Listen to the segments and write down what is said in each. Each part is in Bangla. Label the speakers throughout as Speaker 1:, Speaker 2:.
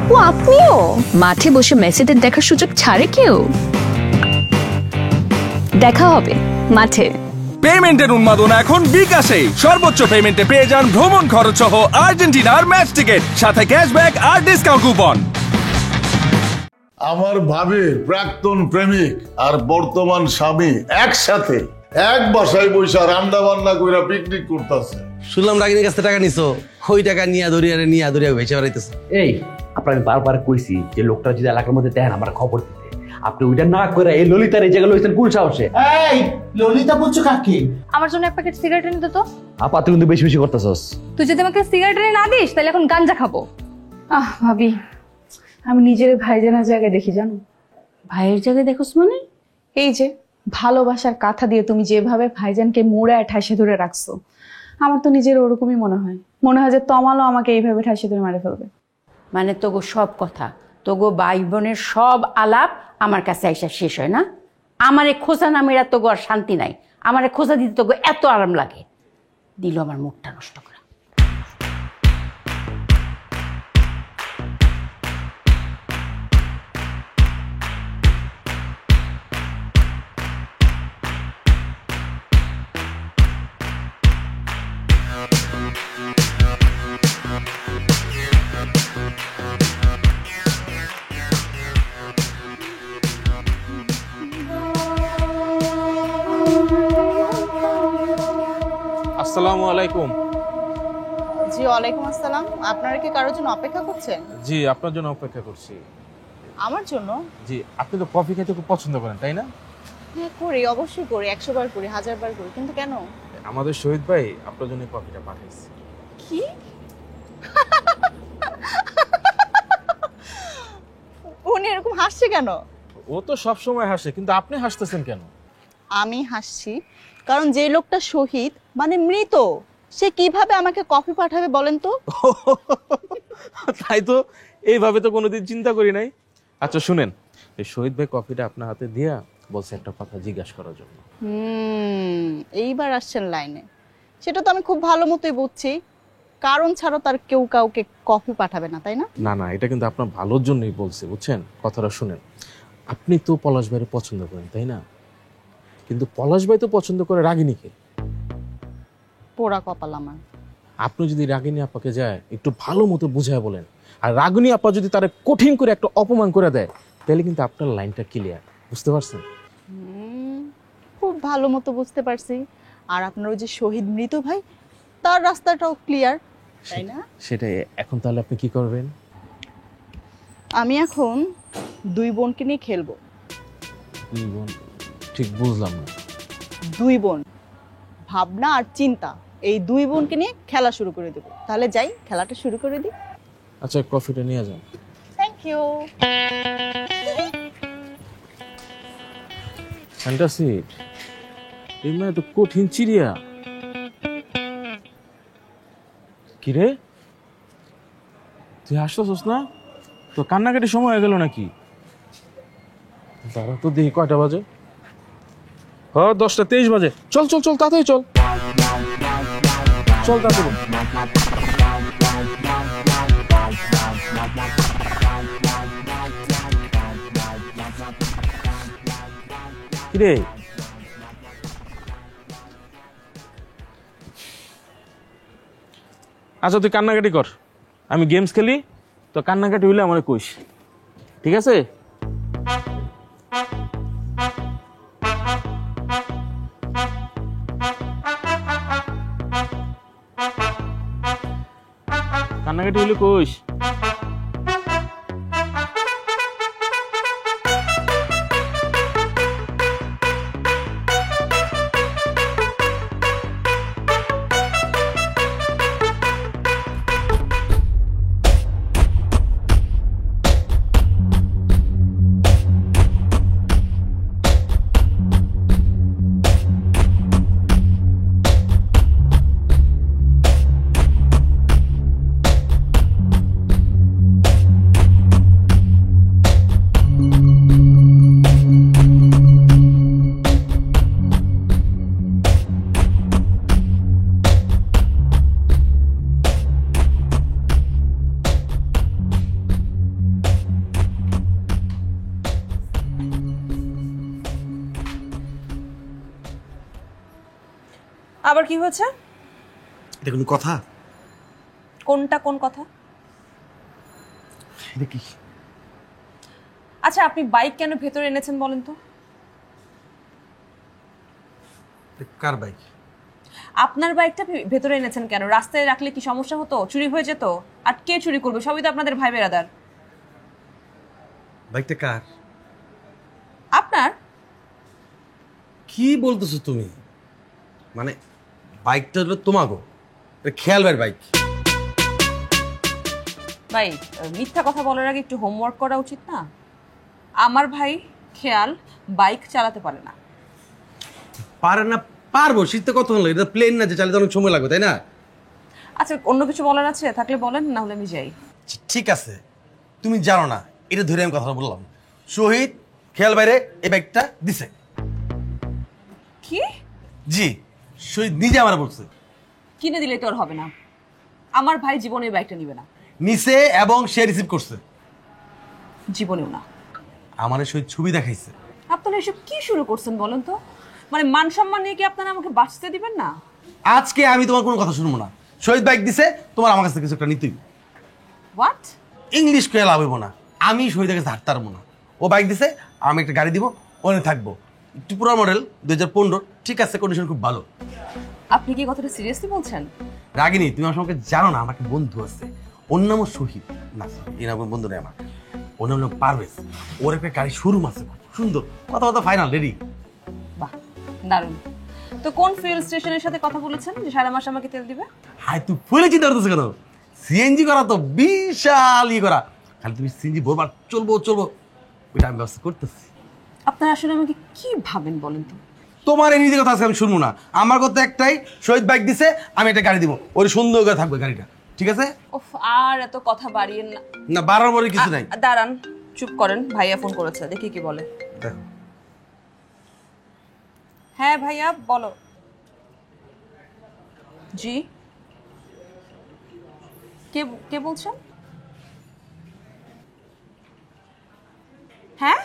Speaker 1: আপু আপনিও
Speaker 2: মাঠে বসে মেসিদের দেখার সুযোগ ছাড়ে কেউ? দেখা হবে মাঠে।
Speaker 3: পেমেন্টের উন্মাদনা এখন বিকাশে। সর্বোচ্চ পেমেন্টে পেয়ে যান ভ্রমণ খরচ সহ আর্জেন্টিনার ম্যাচ টিকিট, সাথে ক্যাশব্যাক আর ডিসকাউন্ট কুপন।
Speaker 4: আমার ভাবির প্রাক্তন প্রেমিক আর বর্তমান স্বামী একসাথে এক বাসায় বৈশা রান্না বান্না কইরা পিকনিক করতেছে।
Speaker 5: শুনলাম রাগিনীর কাছে টাকা নিছো, ওই টাকা নিয়ে দরিয়া ভেসে বেড়াইতেছে।
Speaker 6: এই আপনার আমি বারবার কইছি যে লোকটা যদি এলাকার মধ্যে দেন আমার খবর দিতে, আপনি ওইটা না করে এই ললিতার এই জায়গায় লইছেন কোন সাহসে?
Speaker 7: এই ললিতা বলছো কাকে?
Speaker 8: আমার জন্য এক প্যাকেট সিগারেট এনে দে তো।
Speaker 6: আপা তুই কিন্তু বেশি বেশি করতেছস।
Speaker 8: তুই যদি আমাকে সিগারেট এনে না দিস তাহলে এখন গাঞ্জা খাবো। ভাবি, আমি নিজের ভাইজানের জায়গায় দেখি, জানো?
Speaker 1: ভাইয়ের জায়গায় দেখোস মানে? এই যে ভালোবাসার কথা দিয়ে তুমি যেভাবে ভাইজানকে মোড়ে ঠাসে ধরে রাখছো, আমার তো নিজের ওরকমই মনে হয় যে তমালও আমাকে এইভাবে ঠাসে ধরে মারে ফেলবে।
Speaker 9: মানে তোগো সব কথা, তোগো ভাই বোনের সব আলাপ আমার কাছে আইসা শেষ হয় না? আমারে খোঁজা না মেরা তোগো আর শান্তি নাই। আমারে খোঁজা দিতে তোগো এত আরাম লাগে, দিল আমার মুখটা নষ্ট করে।
Speaker 10: আসসালামু আলাইকুম।
Speaker 1: জি ওয়ালাইকুম আসসালাম। আপনারা কি কারোর জন্য অপেক্ষা করছেন?
Speaker 10: জি, আপনার জন্য অপেক্ষা করছি।
Speaker 1: আমার জন্য?
Speaker 10: জি, আপনি তো কফি খেতে খুব পছন্দ করেন, তাই না?
Speaker 1: হ্যাঁ করি, অবশ্যই করি, 100 বার করি, 1000 বার করি, কিন্তু কেন?
Speaker 10: আমাদের শহীদ ভাই আপনার জন্য কফিটা পাঠাইছে।
Speaker 1: কি? উনি এরকম হাসছে কেন?
Speaker 10: ও তো সব সময় হাসে, কিন্তু আপনি হাসতেছেন কেন?
Speaker 1: আমি হাসছি কারণ যে লোকটা শহীদ মানে মৃত, সে কিভাবে আমাকে কফি পাঠাবে বলেন তো?
Speaker 10: তাই তো, এইভাবে তো কোনোদিন চিন্তা করি নাই। আচ্ছা শুনেন, এই শহীদ ভাই কফিটা আপনার হাতে দিয়া বলছে একটা কথা জিজ্ঞাসা করার জন্য।
Speaker 1: এইবার আসছেন লাইনে। সেটা তো আমি খুব ভালো মতোই বুঝছি, কারণ ছাড়া তার কেউ কাউকে কফি পাঠাবে না, তাই না?
Speaker 10: না না, এটা কিন্তু আপনার ভালোর জন্যই বলছে, বুঝছেন? কথাটা শুনেন, আপনি তো পলাশ ভাইরে পছন্দ করেন, তাই না? কিন্তু পলাশ ভাই তো পছন্দ করে রাগিনীকে।
Speaker 1: পোড়া কপাল আমার।
Speaker 10: আপনি যদি রাগিনী আপাকে যায় একটু ভালো মতো বুঝায় বলেন, আর রাগিনী আপা যদি তারা কঠিন করে একটা অপমান করে দেয়, তাহলে কিন্তু আপনার লাইনটা ক্লিয়ার। বুঝতে পারছেন?
Speaker 1: খুব ভালো মতো বুঝতে পারছি। আর আপনার ওই যে শহীদ মৃত ভাই, তার রাস্তাটাও ক্লিয়ার, তাই না?
Speaker 10: সেটাই। এখন তাহলে আপনি কি করবেন?
Speaker 1: আমি এখন দুই বোনকে নিয়ে খেলবো।
Speaker 10: দুই বোন? ঠিক বুঝলাম না।
Speaker 1: দুই বোন, ভাবনা আর চিন্তা, এই দুই বোনকে নিয়ে খেলা শুরু করে দেবো। তাহলে যাই, খেলাটা শুরু করে দিই।
Speaker 10: আচ্ছা, কফিটা নিয়ে যান।
Speaker 1: Thank you.
Speaker 10: ফ্যান্টাসিড, এই মানে তো কঠিন চিড়িয়া। কিরে, তুই হাসতেছস না? তো কান্নাকাটির সময় হয়ে গেল নাকি? দাঁড়া তো দেখি কয়টা বাজে। 10টা 23 বাজে। চল চল চল, তাড়াতাড়ি চল, চল তাড়াতাড়ি। কিরে, আচ্ছা তুই কান্নাকাটি কর, আমি গেমস খেলি, তো কান্নাকাটি হইলে আমার কইস, ঠিক আছে? কান্নাকাটি হইলে কইস।
Speaker 11: আবার কি হয়েছে?
Speaker 5: এটা কোনো কথা?
Speaker 11: কোনটা কোন কথা?
Speaker 5: এটা কি?
Speaker 11: আচ্ছা, আপনি বাইক কেন ভেতরে এনেছেন বলেন তো?
Speaker 5: কার বাইক?
Speaker 11: আপনার বাইকটা ভেতরে এনেছেন কেন? রাস্তায় রাখলে কি সমস্যা হতো? চুরি হয়ে যেত? আর কে চুরি করবে? সবই তো আপনাদের ভাই বেরাদার।
Speaker 5: বাইকটা কার?
Speaker 11: আপনার?
Speaker 5: কি বলতেছো তুমি? মানে বাইকটা হলো তোমাগো, খেয়াল বাইক।
Speaker 11: ভাই, মিথ্যা কথা বলার আগে একটু হোমওয়ার্ক করা উচিত না? আমার ভাই খেয়াল বাইক চালাতে পারে না।
Speaker 5: পারে না? পারবো, শীতে কত হলো, এটা প্লেন না যে চালাতে অনেক সময় লাগবে, তাই না?
Speaker 11: আচ্ছা, অন্য কিছু বলার আছে থাকলে বলেন, না হলে আমি যাই।
Speaker 5: ঠিক আছে, তুমি জানো না, এটা ধরে আমি কথা বললাম। শহীদ খেয়াল বাইরে এই বাইকটা দিছে।
Speaker 11: কি?
Speaker 5: জি, শহীদ নিজে আমার বলছে।
Speaker 11: কিনে দিলে তো আর হবে না। আমার ভাই জীবনে এই বাইকটা নিবে না।
Speaker 5: নিছে এবং সে রিসিভ করছে।
Speaker 11: জীবনেও না।
Speaker 5: আমার শহীদ ছবি দেখাইছে।
Speaker 11: আপনারা এসব কি শুরু করছেন বলেন তো? মানে মান সম্মান নিয়ে কি আপনারা আমাকে বাঁচতে দিবেন না?
Speaker 5: আজকে আমি তোমার কোনো কথা শুনবো না। শহীদ বাইক দিছে, তোমার আমার কাছ থেকে কিছু একটা নিতেই।
Speaker 11: হোয়াট?
Speaker 5: ইংলিশ কে লাভ হইব না। আমি শহীদের কাছে হাঁটতে পারবো না। ও বাইক দিছে, আমি একটা গাড়ি দিব, ওখানে থাকবো। একটু পুরো মডেল 2015, ঠিক আছে, কন্ডিশন খুব ভালো।
Speaker 11: আপনি কি কথাটা সিরিয়াসলি বলছেন?
Speaker 5: রাগিনী, তুমি আমাকে জানো না, আমার একটা বন্ধু আছে, ওর নামও শহীদ। না, এই নাম বন্ধু নেই আমার, ওর নাম হলো পারভেজ। ওর একটা গাড়ি শোরুম আছে, খুব সুন্দর, কথা ফাইনাল রেডি।
Speaker 11: বাহ, দারুণ। তো কোন ফুয়েল স্টেশনের সাথে কথা বলেছেন যে সারা মাস আমাকে তেল দিবে?
Speaker 5: হাই, তুই ফুলে চিন্তা করতেছো কেন? সিএনজি করা তো বিশাল করা, খালি তুমি সিএনজি ভরবার চলবো ওইটা আমি ব্যবস্থা করতেছি।
Speaker 11: আপনারা আসলে আমাকে কি ভাবেন বলেন তো?
Speaker 5: তোমার এই নিজের কথা আজকে আমি শুনবো না। আমার কথা একটাই, শহীদ বাইক দিছে, আমি একটা গাড়ি দিব, ওর সুন্দর করে থাকবে গাড়িটা, ঠিক আছে?
Speaker 11: ওফ, আর এত কথা বাড়িয়েন না।
Speaker 5: না, বাড়ার পরে কিছু নাই।
Speaker 11: দাঁড়ান, চুপ করেন, ভাইয়া ফোন করেছে, দেখি কি বলে।
Speaker 5: দেখো।
Speaker 11: হ্যাঁ ভাইয়া, বলো। জি, কে কে বলছেন? হ্যাঁ,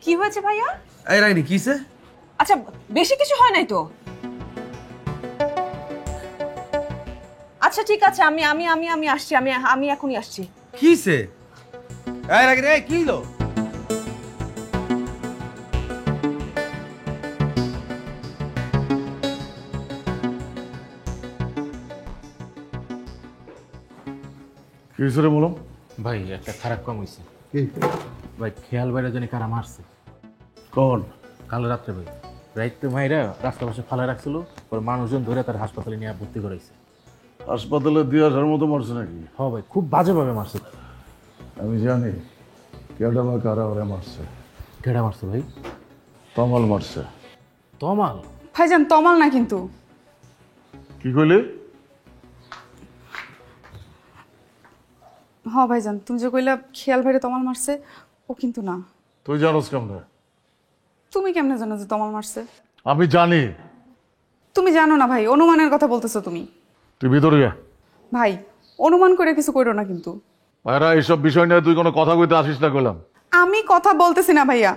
Speaker 11: কি হয়েছে ভাইয়া?
Speaker 5: এই রাগিনী, কিসে?
Speaker 11: আচ্ছা, বেশি কিছু হয় নাই তো? আচ্ছা ঠিক আছে, আমি আমি আমি আমি আসছি, আমি এখনই আসছি।
Speaker 5: কিসে? এই রাগিনী, এই কি হলো?
Speaker 4: কি হয়েছে রে বলো?
Speaker 10: ভাই একটা খারাপ কাম হয়েছে। ভাই খেয়াল বাইরে জানি কারা মারছে।
Speaker 4: কোন?
Speaker 10: কাল রাত্রে ভাই, রাইতে মাইরা রাস্তা পাশে ফালা রাখছিল, পরে মানুষজন ধরে তার হাসপাতালে নিয়ে ভর্তি করাইছে।
Speaker 4: হাসপাতালে দিয়ে আসার মতো মারছে নাকি?
Speaker 10: হ্যাঁ ভাই, খুব বাজেভাবে মারছে।
Speaker 4: আমি জানি কেডা বা কারা ওরা মারছে।
Speaker 10: কেডা মারছে ভাই?
Speaker 4: তমাল মারছে।
Speaker 10: তমাল?
Speaker 1: ভাইজান তমাল না কিন্তু।
Speaker 4: কি কইলি?
Speaker 1: হ্যাঁ ভাইজান, তুমি যে কইলা খেয়াল ভাইরে তমাল মারছে, ও কিন্তু না।
Speaker 4: তুই জানোস কেমনে?
Speaker 1: তুমি কেমনে জানো যে তমাল মারছে?
Speaker 4: আমি জানি।
Speaker 1: তুমি জানো না ভাই, অনুমানের কথা বলতেছো তুমি।
Speaker 4: তুই ভিতরে যা।
Speaker 1: ভাই, অনুমান করে কিছু করো না কিন্তু।
Speaker 4: ভাইরা, এইসব বিষয় নিয়ে তুই কোনো কথা কইতে আসিস না কইলাম।
Speaker 1: আমি কথা বলতেছি না ভাইয়া,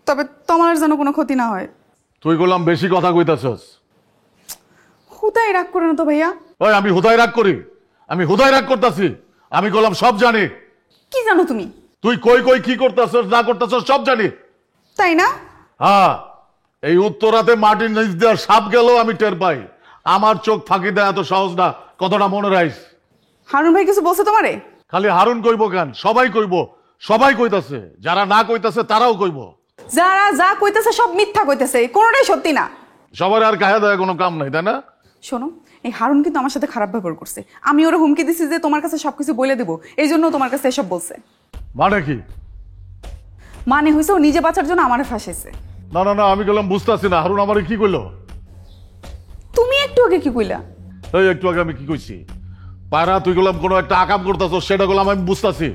Speaker 1: তবে তমালের যেন কোনো ক্ষতি না হয়।
Speaker 4: তুই কইলাম বেশি কথা কইতাছস।
Speaker 1: হুদাই রাগ করে না তো ভাইয়া?
Speaker 4: ওই, আমি হুদাই রাগ করি? আমি হুদাই রাগ করতাছি? আমি কইলাম সব জানি।
Speaker 1: কি জানো তুমি?
Speaker 4: তুই কই কই কি করতাছস না করতাছস সব জানি।
Speaker 1: তাই না?
Speaker 4: হ্যাঁ, এই উত্তরাতে মাটির নিচ দিয়ে সাপ গেল আমি টের পাই। আমার চোখ ফাঁকি দেয় এত সহজ না, কতটা মনে রাখিস।
Speaker 1: হারুন ভাই কিছু বলছে তোমারে?
Speaker 4: খালি হারুন কইব কেন, সবাই কইব। সবাই কইতাছে, যারা না কইতাছে তারাও কইব।
Speaker 1: যারা যা কইতেছে সব মিথ্যা কইতেছে, কোনোটাই সত্যি না।
Speaker 4: সবার আর গায়ে দেয় কোনো কাম নাই, তাই না?
Speaker 1: শোনো, এই হারুন কিন্তু আমার সাথে খারাপ ব্যবহার করছে। আমি ওরা হুমকি দিছি যে তোমার কাছে সবকিছু বলে দেবো, এই জন্য তোমার কাছে এসব বলছে।
Speaker 4: মানে কি?
Speaker 1: মানে হয়েছে ও নিজে বাঁচার জন্য আমারে ফাঁসাইছে।
Speaker 4: না না না, আমি গেলাম বুঝতেছি না। হারুন আমারে কি কইলো?
Speaker 1: তুমি একটু আগে কি কইলা?
Speaker 4: এই একটু আগে আমি কি কইছি? পায়রা, তুই গেলাম কোনো একটা আকাম করতেছস, সেটা গেলাম আমি বুঝতেছি।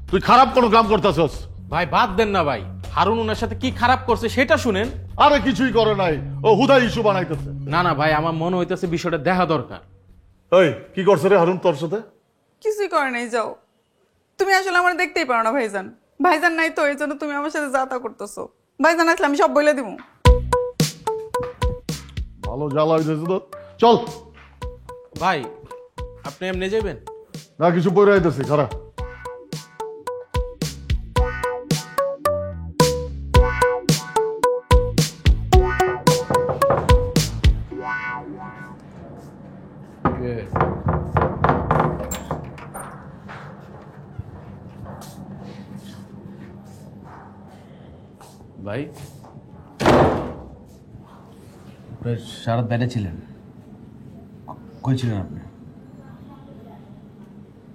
Speaker 4: তুই খারাপ কোনো কাম করতেছস।
Speaker 10: ভাই বাদ দেন না ভাই, হারুন ওনার সাথে কি খারাপ করছে সেটা শুনেন।
Speaker 4: আরে কিছুই করে নাই, ও হুদাই ইস্যু বানাইতেছে।
Speaker 10: না না ভাই, আমার মনে হইতেছে বিষয়টা দেখা দরকার।
Speaker 4: এই কি করছে রে হারুন তোর সাথে?
Speaker 1: কিছুই করে নাই, যাও। তুমি আসলে আমার দেখতেই পারো না ভাইজান। ভাইজান নাই তো, এই জন্য তুমি আমার সাথে যা তা করতেছো। ভাইজান আসলে আমি সব বলে দিব।
Speaker 4: ভালো জ্বালা হইতেছে তো। চল
Speaker 10: ভাই আপনি এমনি যাবেন?
Speaker 4: না, কিছু পরে আইতেছি, খারাপ।
Speaker 6: ভাই সারা বাইরে ছিলেন, কই ছিলেন আপনি?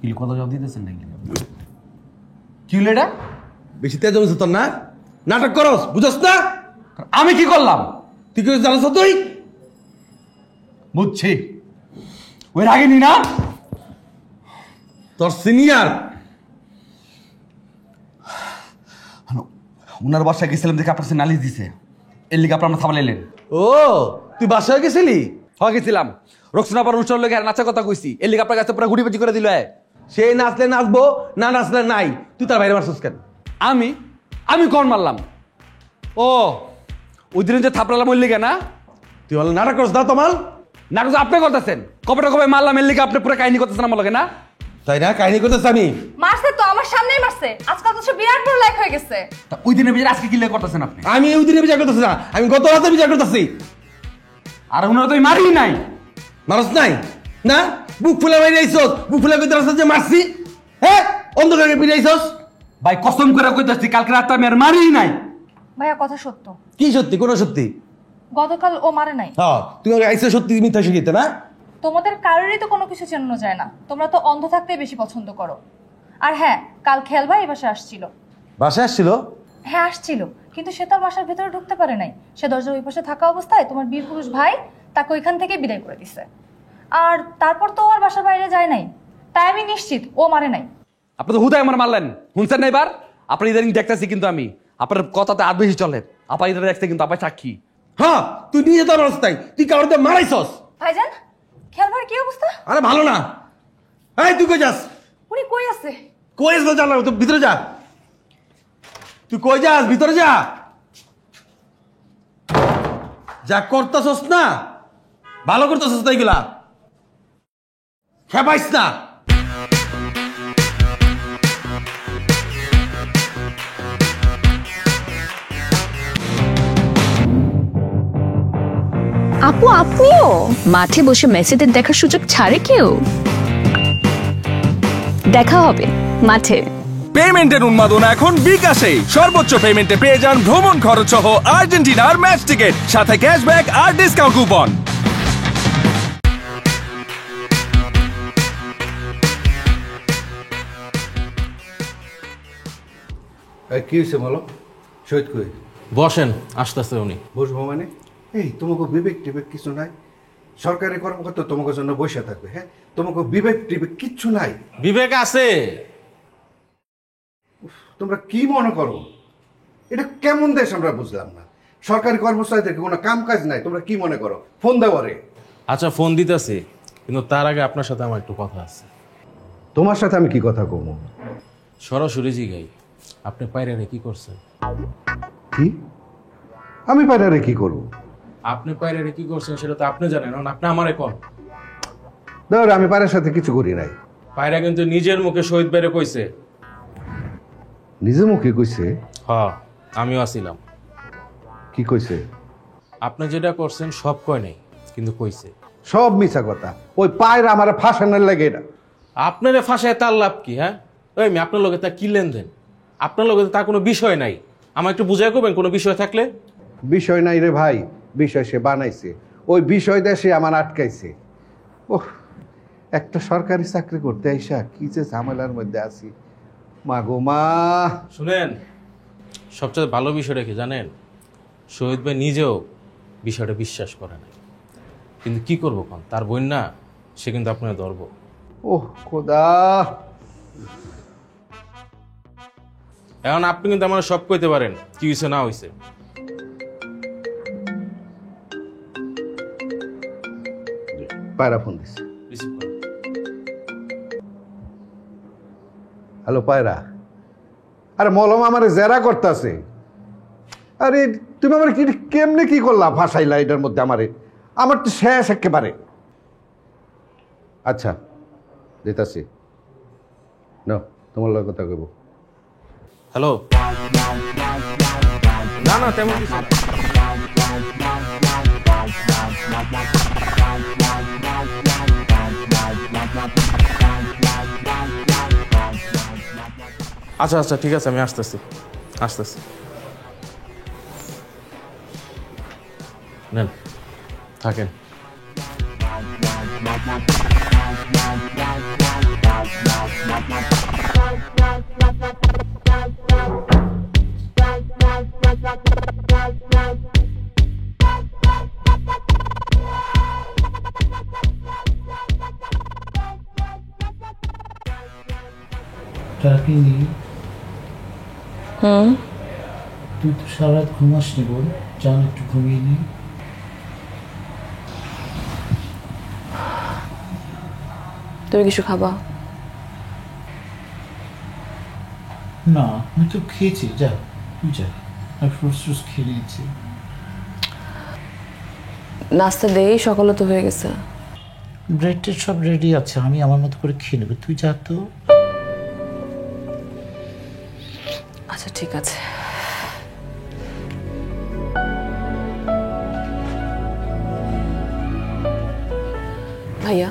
Speaker 6: কি কথা জবাব দিতেছেন নাকি?
Speaker 5: কি হলো এটা? বেশি তেজ হচ্ছে তোর না? নাটক করস, বুঝস না? আমি কি করলাম তুই কি জানাস? তুই বুঝছি ওই রাগিনী না তোর সিনিয়র,
Speaker 6: উনার বাসায় গেছিলাম দেখে আপনার কাছে নালিশ দিছে, এর লিগে আপনার থামালাইলেন।
Speaker 5: ও তুই বাসায় গেছিলি?
Speaker 6: হ্যাঁ গেছিলাম, রক্সনাপার অনুষ্ঠান লোক নাচার কথা কইছি, এর লিগে আপনার কাছে পুরো গুড়িবাজি করে দিল।
Speaker 5: সে নাচলে নাচবো, না নাচলে নাই। তুই তার বাইরে মারছিস কেন?
Speaker 6: আমি আমি কখন মারলাম? ও ওই দিন যে থাপড়ালাম ওই লিগে না?
Speaker 5: তুই বল নাটক করস না তোমার?
Speaker 6: না কিছু আপনি করতেছেন, কবে কবে মারলাম এর লিগে আপনি পুরো কাহিনী করতেছেন আমার লগে না?
Speaker 5: তাই না? কাহিনী করতেছ আমি?
Speaker 8: মারছে তো, আমার সামনেই মারছে। আজকাল তো সে বিরাট বড় লাইক হয়ে গেছে।
Speaker 6: তা ওই দিনের বিচার আজকে কি লিগে করতেছেন আপনি?
Speaker 5: আমি ওই দিনে বিচার করতেছি না, আমি গত রাতে বিচার করতেছি।
Speaker 6: আর উনারা তো মারি নাই।
Speaker 5: মানুষ নাই না? বুক ফুলে বাইরে আইসস, বুক ফুলে কইতে রাস্তা যে মারছি, হ্যাঁ অন্ধকারে ফিরে আইসস।
Speaker 6: ভাই কসম করে কইতাছি কালকে রাতে আমি আর মারি নাই।
Speaker 8: ভাইয়া কথা সত্য,
Speaker 5: কি সত্যি? কোন সত্যি?
Speaker 8: গতকাল ও মারে নাই।
Speaker 5: হ্যাঁ তুমি আইসে সত্যি মিথ্যা শিখিতে না?
Speaker 8: তোমাদের কারোরই তো কোনো কিছু চেনানো যায় না, তোমরা তো অন্ধ থাকতেই বেশি পছন্দ করো। আর হ্যাঁ, কাল খেয়াল ভাই এই বাসায় আসছিল।
Speaker 5: বাসায় আসছিল?
Speaker 8: হ্যাঁ আসছিল, কিন্তু সে তার বাসার ভেতরে ঢুকতে পারে নাই। সে দরজার ওই পাশে থাকা অবস্থায় তোমার বীর পুরুষ ভাই তাকে ওইখান থেকে বিদায় করে দিছে। আর তারপর তো আর বাসার বাইরে যায় নাই, তাই আমি নিশ্চিত ও মারে নাই।
Speaker 6: আপনি তো হুদায় আমার মারলেন, শুনছেন না? এবার আপনার ইদানিং দেখতেছি কিন্তু আমি আপনার কথাতে আর বেশি চলে। আপা ইদানিং দেখতে কিন্তু আপা সাক্ষী।
Speaker 5: হ্যাঁ তুই নিজে তো অবস্থায় তুই কারোর মারাইছস।
Speaker 8: ভাইজান, খেয়াল ভাইয়ের কি অবস্থা?
Speaker 5: আরে ভালো না। এই তুই কই যাস?
Speaker 8: উনি কই আছে?
Speaker 5: কই আসবে? জানা তুই ভিতরে যা। তুই কই যাস? ভিতরে যা। যা করতেছস না ভালো করতেছস না, এগুলা খেপাইস না।
Speaker 2: আপু আপনিও মাঠে বসে মেসিদের দেখার সুযোগ ছাড়ে কেউ? দেখা হবে মাঠে।
Speaker 3: পেমেন্টের উন্মাদনা এখন বিকাশে। সর্বোচ্চ পেমেন্টে পেয়ে যান ভ্রমণ খরচ সহ আর্জেন্টিনার ম্যাচ টিকিট, সাথে ক্যাশব্যাক আর ডিসকাউন্ট কুপন।
Speaker 12: কি হয়েছে বলো? শহীদ কই?
Speaker 10: বসেন, আসতেছে উনি।
Speaker 12: বসবো মানে? এই তোমাকে বিবেক টিবেক কিছু নাই? সরকারি কর্মকর্তা তোমাকে জন্য বসে থাকবে? হ্যাঁ, তোমাকে বিবেক টিবেক কিচ্ছু নাই?
Speaker 10: বিবেক আছে।
Speaker 12: তোমরা কি মনে করো এটা কেমন দেশ আমরা বুঝলাম না। সরকারি কর্মচারীদের কোনো কাম কাজ নাই, তোমরা কি মনে করো? ফোন দেওয়ারে?
Speaker 10: আচ্ছা ফোন দিতেছি, কিন্তু তার আগে আপনার সাথে আমার একটু কথা আছে।
Speaker 12: তোমার সাথে আমি কি কথা কমো?
Speaker 10: সরাসরি জিগাই, আপনি পায়রারে কি করছেন?
Speaker 12: কি? আমি পায়রারে কি করবো?
Speaker 10: আপনি পায়রারে কি করছেন সেটা তো আপনি জানেন, আপনি আমারে কোন।
Speaker 12: ধর আমি পায়রার সাথে কিছু করি নাই।
Speaker 10: পায়রা কিন্তু নিজের মুখে শহীদ বাইরে কইছে।
Speaker 12: নিজে মুখে কইছে?
Speaker 10: হ্যাঁ আমিও আসিলাম।
Speaker 12: কি কইছে?
Speaker 10: আপনি যেটা করছেন সব কয় নাই, কিন্তু কইছে।
Speaker 12: সব মিছা কথা। ওই পায়রা আমার ফাঁসানোর লাগে এটা।
Speaker 10: আপনারে ফাঁসায় তার লাভ কি? হ্যাঁ ওই আমি আপনার লগে তা কি লেনদেন? আপনার লগে তার কোনো বিষয় নাই, আমার একটু বুঝাই করবেন কোনো বিষয় থাকলে।
Speaker 12: বিষয় নাই রে ভাই, বিষয় সে বানাইছে। ওই বিষয় দিয়ে সে আমার আটকাইছে। ওহ, একটা সরকারি চাকরি করতে আইসা কি যে ঝামেলার মধ্যে আছি। মা গো মা।
Speaker 10: শুনেন, সবচেয়ে ভালো বিষয়টা কি জানেন? শহীদ ভাই নিজেও বিষয়টা বিশ্বাস করে না, কিন্তু কি করবো কোন, তার বোন না, সে কিন্তু আপনার ধরব।
Speaker 12: ওহ খোদা।
Speaker 10: এখন আপনি কিন্তু আমার সব কইতে পারেন কি হয়েছে না হয়েছে।
Speaker 12: পায়রা ফোন দিছে। হ্যালো পায়রা। আরে মলম আমার জেরা করতেছে। আরে তুমি আমার কি কেমনে কি করলা? ফাঁসাইলা এটার মধ্যে আমারে। আমার তো শেষ একেবারে। আচ্ছা দিতাছি, নাও তোমার লগে কথা কইব।
Speaker 10: হ্যালো। না না তেমন কিছু না। আচ্ছা আচ্ছা ঠিক আছে, আমি আসতেছি। নেন থাকেন।
Speaker 7: টাকিনি, তুই তো সারা রাত ঘুমাসনি বল, চল একটু ঘুমিয়ে নি।
Speaker 11: তুমি কিছু খাবা?
Speaker 7: না আমি তো খেয়েছি, যা তুই যা, আর ফ্রুটস ট্রুটস খেয়ে নিয়েছি।
Speaker 11: নাস্তা দেই, সকালে তো হয়ে গেছে।
Speaker 7: ব্রেড টেড সব রেডি আছে, আমি আমার মতো করে খেয়ে নেবো, তুই যা তো।
Speaker 11: আচ্ছা ঠিক আছে। ভাইয়া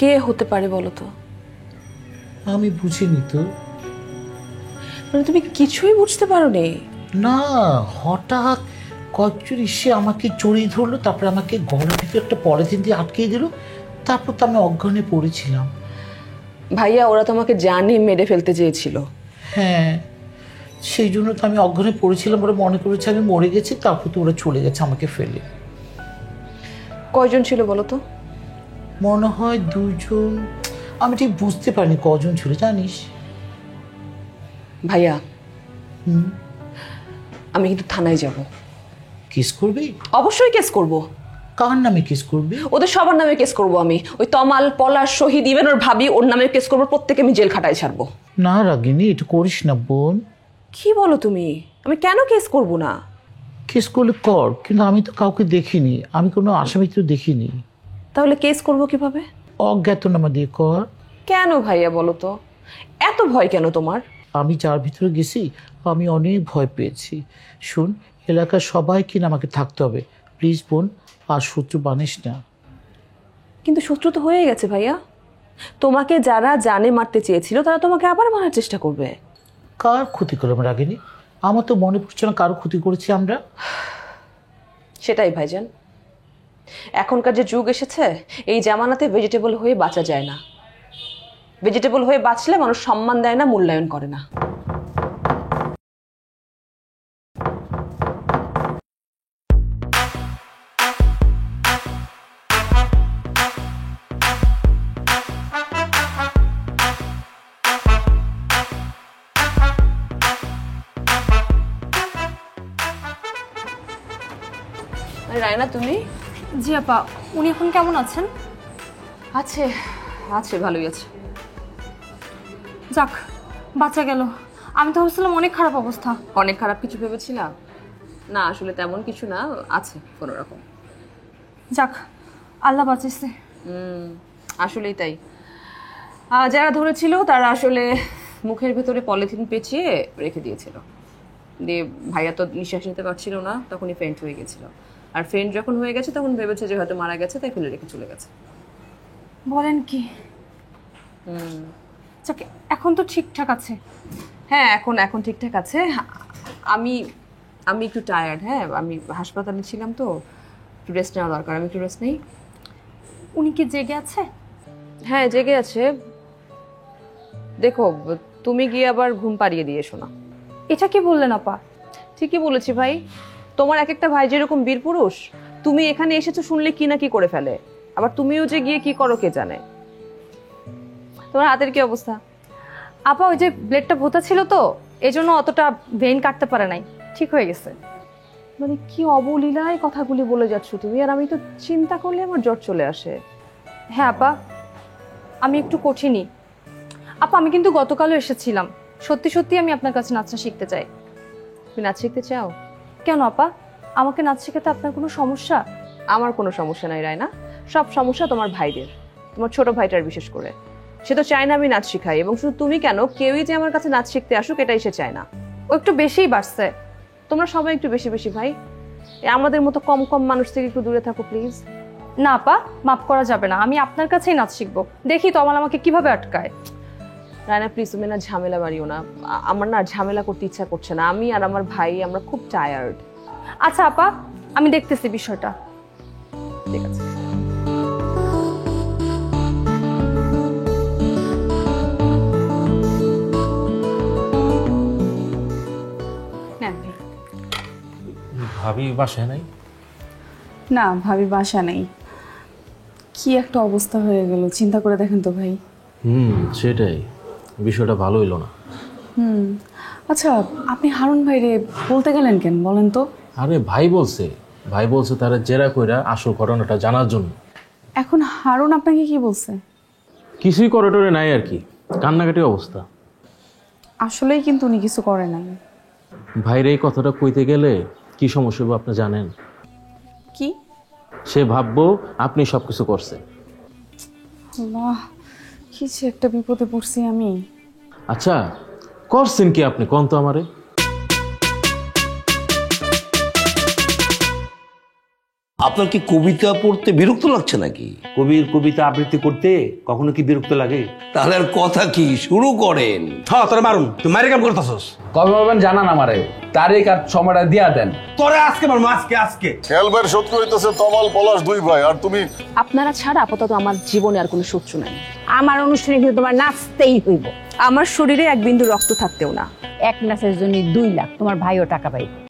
Speaker 11: কে হতে পারে বলো তো?
Speaker 7: আমি বুঝিনি তো।
Speaker 11: মানে তুমি কিছুই বুঝতে পারো নি?
Speaker 7: না, হঠাৎ কয়েকজন এসে আমাকে জড়িয়ে ধরলো, তারপরে আমাকে গলার ভিতরে একটা পলিথিন দিয়ে আটকিয়ে দিল, তারপর তো আমি অজ্ঞানে পড়েছিলাম।
Speaker 11: ভাইয়া ওরা তোমাকে জানে মেরে ফেলতে চেয়েছিল।
Speaker 7: হ্যাঁ, সেই জন্য তো আমি অজ্ঞানে পড়েছিলাম, ওরা মনে করেছে আমি মরে গেছি, তারপর তো ওরা চলে গেছে আমাকে ফেলে।
Speaker 11: কয়জন ছিল বলো তো?
Speaker 7: মনে হয় 2 জন, আমি ঠিক বুঝতে পারিনি কজন ছিল জানিস।
Speaker 11: ভাইয়া আমি কিন্তু থানায় যাব।
Speaker 7: কেস করবি?
Speaker 11: অবশ্যই কেস করব।
Speaker 7: কার নামে কেস করবি?
Speaker 11: ওদের সবার নামে কেস করব আমি। ওই তমাল, পলাশ, শহীদ, ইভেন ওর ভাবি, ওর নামে কেস করবো। প্রত্যেকে আমি জেল খাটায় ছাড়বো।
Speaker 7: না রাগিনী, এটা করিস না বোন।
Speaker 11: কি বলো তুমি? আমি কেন কেস করব না?
Speaker 7: কেস করলে কর, কিন্তু আমি তো কাউকে দেখিনি, আমি কোনো আসামি তো দেখিনি।
Speaker 11: তাহলে কেস করব কিভাবে?
Speaker 7: অজ্ঞাতনামা দিয়ে কর।
Speaker 11: কেন ভাইয়া বলো তো, এত ভয় কেন তোমার?
Speaker 7: আমি যার ভিতরে গেছি আমি অনেক ভয় পেয়েছি। শুন, এলাকার সবাই কিনা আমাকে থাকতে হবে, প্লিজ বোন, আর শত্রু বানিস না।
Speaker 11: কিন্তু শত্রু তো হয়ে গেছে ভাইয়া। তোমাকে যারা জানে মারতে চেয়েছিল তারা তোমাকে আবার মারার চেষ্টা করবে।
Speaker 7: কার ক্ষতি করলাম রাগিনী? আমার তো মনে পড়ছে না কারো ক্ষতি করেছি আমরা।
Speaker 11: সেটাই ভাইজান, এখনকার যে যুগ এসেছে, এই জামানাতে ভেজিটেবল হয়ে বাঁচা যায় না। ভেজিটেবল হয়ে বাঁচলে মানুষ সম্মান দেয় না, মূল্যায়ন করে না। রায়না তুমি?
Speaker 8: জি আপা, উনি এখন কেমন আছেন?
Speaker 11: আছে আছে, ভালোই আছে।
Speaker 8: যাক, বাঁচা গেল। আমি তো ভাবছিলাম অনেক খারাপ অবস্থা।
Speaker 11: অনেক খারাপ কিছু ভেবেছিলাম? না, আসলে তেমন কিছু না, আছে কোনো রকম।
Speaker 8: যাক, আল্লাহ বাঁচিয়েছে।
Speaker 11: আসলেই তাই। যারা ধরেছিল তারা আসলে মুখের ভেতরে পলিথিন পেঁচিয়ে রেখে দিয়েছিল। দিয়ে ভাইয়া তো নিঃশ্বাস নিতে পারছিল না, তখনই ফেন্ট হয়ে গেছিল। আর ফেন্ট যখন হয়ে গেছে তখন ভেবেছে যে হয়তো মারা গেছে, তাই ফেলে রেখে চলে গেছে।
Speaker 8: বলেন কি? যাক, এখন তো ঠিকঠাক আছে।
Speaker 11: হ্যাঁ, এখন ঠিকঠাক আছে। আমি আমি একটু টায়ার্ড। হ্যাঁ, আমি হাসপাতালে ছিলাম তো, একটু রেস্ট নেওয়া দরকার। আমি একটু রেস্ট নেই।
Speaker 8: উনি কি জেগে আছে?
Speaker 11: হ্যাঁ, জেগে আছে। দেখো, তুমি গিয়ে আবার ঘুম পাড়িয়ে দিয়ে এসো না।
Speaker 8: এটা কি বললেন আপা?
Speaker 11: ঠিকই বলেছি ভাই। তোমার এক একটা ভাই যেরকম বীর পুরুষ, তুমি এখানে এসেছো শুনলে কি না কি করে ফেলে। আবার তুমিও যে গিয়ে কি করো কে জানে। তোমার হাতের কি অবস্থা?
Speaker 8: আপা ওই যে ব্লেডটা ভোতা ছিল তো, এজন্য অতটা ভেইন কাটতে পারে নাই, ঠিক হয়ে গেছে।
Speaker 11: মানে কি অবলীলায় কথাগুলি বলে যাচ্ছ তুমি, আর আমি তো চিন্তা করলে আমার জ্বর চলে আসে।
Speaker 8: হ্যাঁ আপা, আমি একটু কঠিনই। আপা আমি কিন্তু গতকালও এসেছিলাম। সত্যি সত্যি আমি আপনার কাছে নাচটা শিখতে চাই।
Speaker 11: তুমি নাচ শিখতে চাও?
Speaker 8: কেন আপা? আমাকে নাচ শেখাতে আপনার কোনো সমস্যা?
Speaker 11: আমার কোনো সমস্যা নাই রায়না, সব সমস্যা তোমার ভাইদের, তোমার ছোট ভাইটার বিশেষ করে। সে তো চায় না আমি নাচ শিখাই, এবং শুধু তুমি কেন, কেউই যে আমার কাছে নাচ শিখতে আসুক এটাই সে চায় না।
Speaker 8: ও একটু বেশিই বাড়ছে।
Speaker 11: তোমরা সবাই একটু বেশি বেশি ভাই, আমাদের মতো কম কম মানুষ থেকে একটু দূরে থাকো প্লিজ।
Speaker 8: না আপা, মাফ করা যাবে না, আমি আপনার কাছেই নাচ শিখবো। দেখি তমাল আমাকে কিভাবে আটকায়।
Speaker 11: রায়না প্লিজ তুমি না ঝামেলা বাড়িও না, আমার না ঝামেলা করতে ইচ্ছা করছে না। আমি আর আমার ভাই আমরা খুব টায়ার্ড।
Speaker 8: আচ্ছা আপা, আমি দেখতেছি বিষয়টা।
Speaker 11: ঠিক আছে।
Speaker 1: নেন ভাই।
Speaker 10: ভাবি বাসায় নাই?
Speaker 1: না ভাবি বাসা নেই। কি একটা অবস্থা হয়ে গেল, চিন্তা করে দেখেন তো ভাই।
Speaker 10: সেটাই, বিষয়টা ভালো হইলো না।
Speaker 1: আচ্ছা আপনি হারুন ভাইরে বলতে গেলেন কেন বলেন তো?
Speaker 10: আরে ভাই বলছে তারা জেরা কইরা আসল ঘটনাটা জানার জন্য।
Speaker 1: এখন হারুন আপনাকে কি বলছে?
Speaker 10: কিছুই করিডোরে নাই আর কি, কান্নাকাটি অবস্থা।
Speaker 1: আসলেই কিন্তু উনি কিছু করে নাই।
Speaker 10: ভাইরে এই কথাটা কইতে গেলে কি সমস্যা হবে আপনি জানেন?
Speaker 1: কি?
Speaker 10: সে ভাববো আপনি সবকিছু করছেন।
Speaker 1: আল্লাহ, কিছু একটা বিপদে পড়ছি আমি।
Speaker 10: আচ্ছা করছেন কি আপনি কোন তো আমারে?
Speaker 6: আপনার কি কবিতা পড়তে বিরক্ত লাগছে নাকি?
Speaker 12: কবির কবিতা আবৃত্তি করতে কখনো কি বিরক্ত লাগে?
Speaker 6: তাহলে আর কথা কি, শুরু করেন।
Speaker 5: হ্যাঁ তোরা মারুন, তুই মারি কাম করতেছস।
Speaker 12: কবে পাবেন জানান আমারে, তারিখ আর সময়টা দিয়া দেন।
Speaker 5: তোরে আজকে মারবো, আজকে
Speaker 4: খেলবার শোধ করিতেছে তমাল পলাশ দুই ভাই, আর তুমি
Speaker 11: আপনারা ছাড়া আপাতত আমার জীবনে আর কোনো শত্রু নাই।
Speaker 9: আমার অনুষ্ঠানে কিন্তু তোমার নাচতেই হইব।
Speaker 11: আমার শরীরে এক বিন্দু রক্ত থাকতেও না।
Speaker 9: এক নাচের জন্য 2 লাখ, তোমার ভাইও টাকা পাইবে।